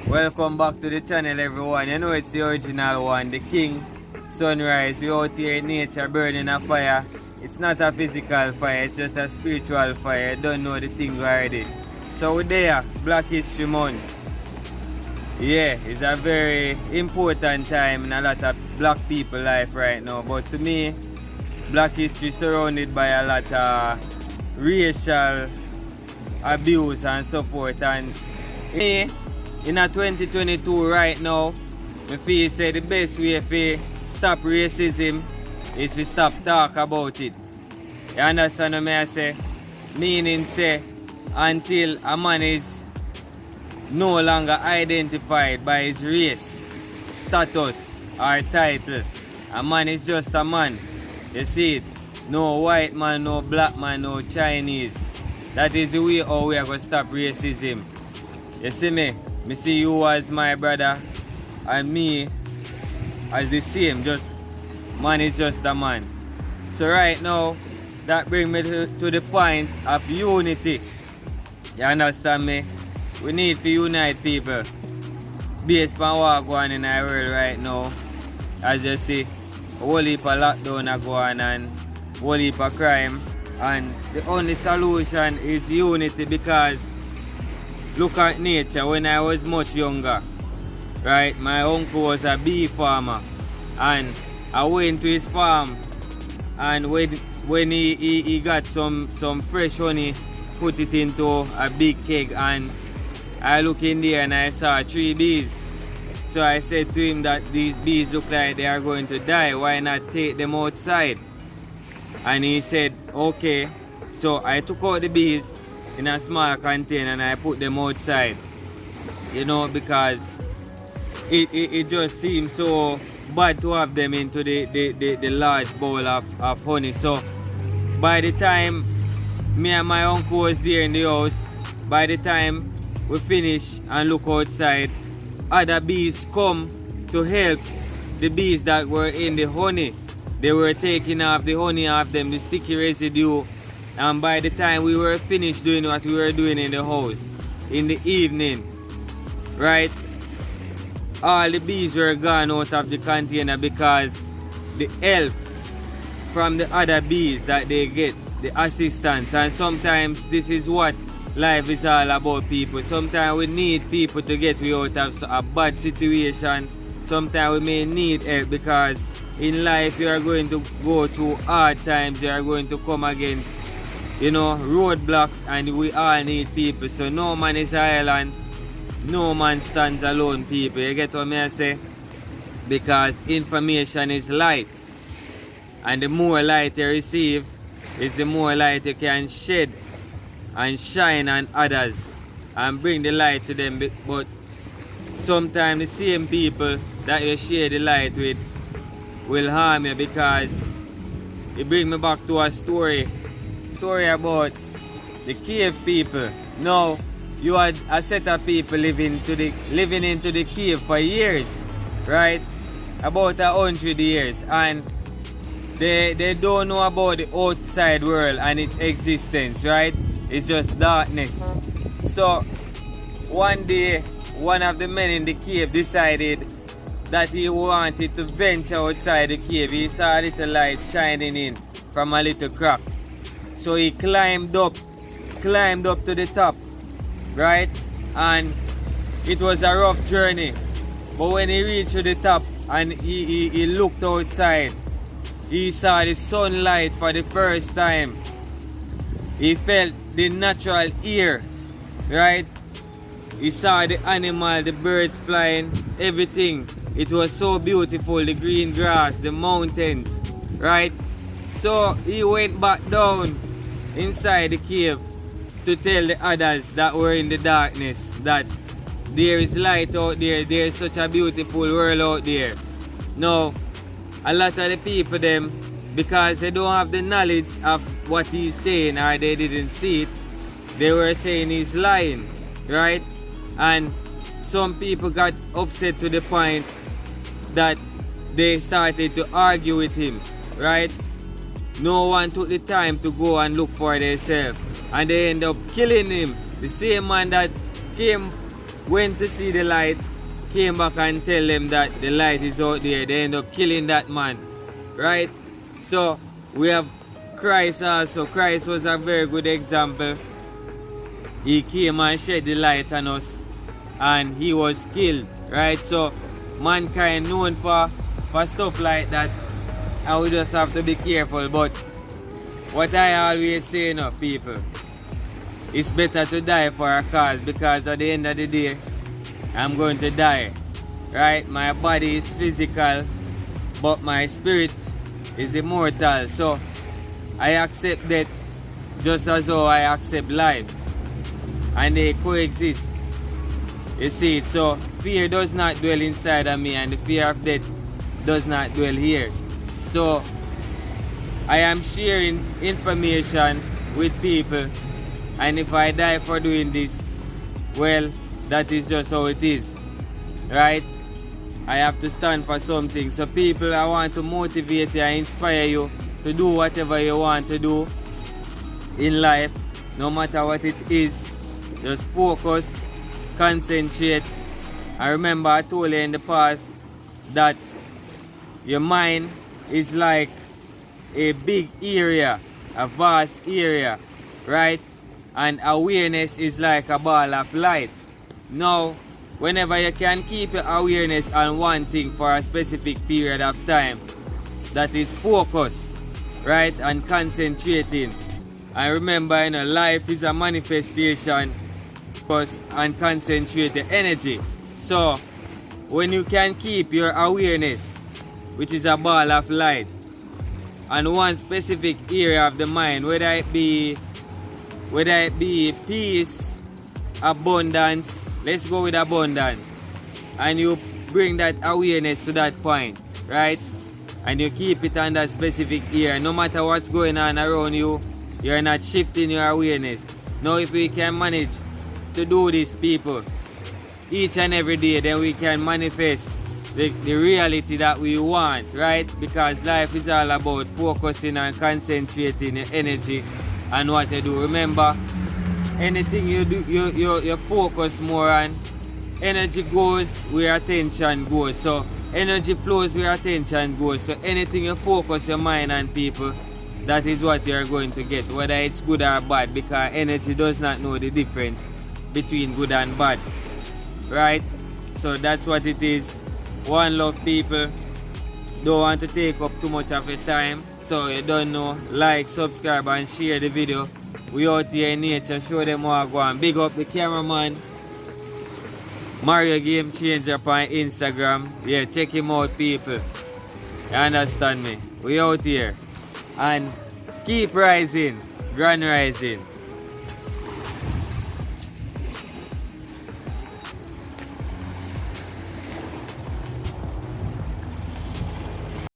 Welcome back to the channel, everyone. You know it's the original one, the king. Sunrise. We out here in nature burning a fire. It's not a physical fire, it's just a spiritual fire. You don't know the thing already. So we're there, Black History Month. Yeah, it's a very important time in a lot of black people life right now. But to me, Black history surrounded by a lot of racial abuse and so forth. And me, in a 2022 right now, I feel say the best way to stop racism is to stop talk about it. You understand what I say? Meaning say, until a man is no longer identified by his race, status or title, a man is just a man. You see it? No white man, no black man, no Chinese. That is the way how we are going to stop racism. You see me? Me see you as my brother and me as the same. Just man is just a man. So right now, that brings me to the point of unity. You understand me? We need to unite people. Based on what going on in our world right now, as you see, a whole heap of lockdown are going on and a whole heap of crime. And the only solution is unity, because look at nature. When I was much younger, right, my uncle was a bee farmer, and I went to his farm, and when he got some fresh honey, put it into a big keg, and I look in there and I saw 3 bees. So I said to him that these bees look like they are going to die, why not take them outside? And he said okay. So I took out the bees in a small container and I put them outside, you know, because it just seemed so bad to have them into the large bowl of honey. So by the time me and my uncle was there in the house, by the time we finish and look outside, other bees come to help the bees that were in the honey. They were taking off the honey off them, the sticky residue. And by the time we were finished doing what we were doing in the house, in the evening, right, all the bees were gone out of the container, because the help from the other bees that they get, the assistance. And sometimes this is what life is all about, people. Sometimes we need people to get we out of a bad situation. Sometimes we may need help, because in life you are going to go through hard times, you are going to come against, you know, roadblocks, and we all need people. So no man is an island, no man stands alone, people. You get what I say? Because information is light, and the more light you receive is the more light you can shed and shine on others and bring the light to them. But sometimes the same people that you share the light with will harm you, because it brings me back to a story about the cave people. Now you had a set of people living into the cave for years, right? About 100 years, and they don't know about the outside world and its existence, right? It's just darkness. So one day, one of the men in the cave decided that he wanted to venture outside the cave. He saw a little light shining in from a little crack. So he climbed up to the top, right? And it was a rough journey. But when he reached to the top and he looked outside, he saw the sunlight for the first time. He felt the natural air, right? He saw the animal, the birds flying, everything. It was so beautiful, the green grass, the mountains, right? So he went back down inside the cave to tell the others that were in the darkness that there is light out there, there is such a beautiful world out there. Now, a lot of the people them, because they don't have the knowledge of what he's saying, or they didn't see it, they were saying he's lying, right? And some people got upset to the point that they started to argue with him, right? No one took the time to go and look for themselves, and they end up killing him. The same man that came went to see the light, came back and tell them that the light is out there. They end up killing that man. Right? So we have Christ also. Christ was a very good example. He came and shed the light on us and he was killed. Right? So mankind known for stuff like that, and we just have to be careful. But what I always say now, people, it's better to die for a cause, because at the end of the day, I'm going to die. Right? My body is physical, but my spirit is immortal. So I accept that just as how I accept life, and they coexist. You see it? So fear does not dwell inside of me, and the fear of death does not dwell here. So I am sharing information with people, and if I die for doing this, well, that is just how it is. Right? I have to stand for something. So people, I want to motivate you and inspire you to do whatever you want to do in life, no matter what it is. Just focus, concentrate. I remember I told you in the past that your mind is like a big area, a vast area, right? And awareness is like a ball of light. Now, whenever you can keep your awareness on one thing for a specific period of time, that is focus, right? And concentrating. And remember, life is a manifestation, focus and concentrate the energy. So when you can keep your awareness, which is a ball of light, on one specific area of the mind, whether it be peace, abundance, let's go with abundance, and you bring that awareness to that point, right? And you keep it on that specific area, no matter what's going on around you, you're not shifting your awareness. Now if we can manage to do this, people, each and every day, then we can manifest the reality that we want, right? Because life is all about focusing and concentrating your energy on what you do. Remember, anything you do, you focus more on, energy goes where attention goes. So energy flows where attention goes. So anything you focus your mind on, people, that is what you are going to get, whether it's good or bad, because energy does not know the difference between good and bad, right? So that's what it is. One love, people. Don't want to take up too much of your time, so you don't know, like, subscribe and share the video. We out here in nature, show them how I go on. Big up the cameraman, Mario Game Changer on Instagram. Yeah, check him out, people. You understand me? We out here. And keep rising, grand rising.